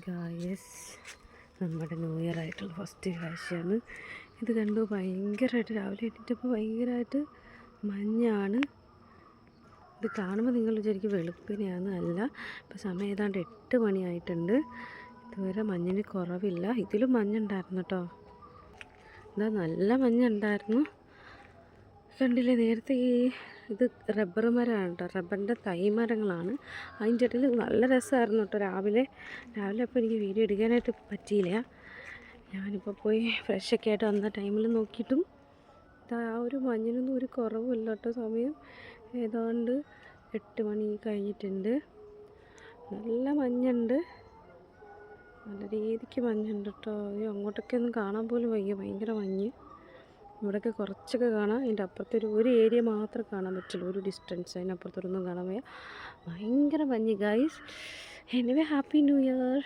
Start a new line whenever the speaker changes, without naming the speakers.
Guys, നമ്മുടെ new year ആയിട്ടുള്ള first കാഴ്ചയാണ് ഇത്. കണ്ടു, ഭയങ്കരമായിട്ട് രാവിലെ എണീറ്റപ്പോൾ ഭയങ്കരമായിട്ട് മഞ്ഞാണ്. ഇത് കാണുമ്പോൾ നിങ്ങൾ വിചാരിക്കും വെളുപ്പിനെയാണ്, അല്ല. ഇപ്പോൾ സമയം ഏതാണ്ട് 8 മണിയായിട്ടുണ്ട്. ഇതുവരെ മഞ്ഞിന് കുറവില്ല. ഇതിലും മഞ്ഞുണ്ടായിരുന്നു കേട്ടോ. ഇതാ നല്ല മഞ്ഞുണ്ടായിരുന്നു. കണ്ടില്ലേ, നേരത്തെ ഇത് റബ്ബർ മരമാണ് കേട്ടോ, റബ്ബറിൻ്റെ തൈമരങ്ങളാണ്. അതിൻ്റെ ഇടയിൽ നല്ല രസമായിരുന്നു കേട്ടോ രാവിലെ അപ്പോൾ എനിക്ക് വീഡിയോ എടുക്കാനായിട്ട് പറ്റിയില്ല. ഞാനിപ്പോൾ പോയി ഫ്രഷൊക്കെ ആയിട്ട് വന്ന ടൈമിൽ നോക്കിയിട്ടും ആ ഒരു മഞ്ഞിനൊന്നും ഒരു കുറവുമില്ല കേട്ടോ. സമയം ഏതാണ്ട് 8 മണി കഴിഞ്ഞിട്ടുണ്ട്. നല്ല മഞ്ഞുണ്ട്, നല്ല രീതിക്ക് മഞ്ഞുണ്ട് കേട്ടോ. അങ്ങോട്ടൊക്കെ ഒന്നും കാണാൻ പോലും വയ്യ, ഭയങ്കര മഞ്ഞ്. ഇവിടെയൊക്കെ കുറച്ചൊക്കെ കാണാം, അതിൻ്റെ അപ്പുറത്തൊരു ഏരിയ മാത്രം കാണാൻ പറ്റുള്ളൂ, ഒരു ഡിസ്റ്റൻസ്. അതിനപ്പുറത്തൊന്നും കാണാൻ വയ്യ, ഭയങ്കര മഞ്ഞ് guys. Anyway happy new year.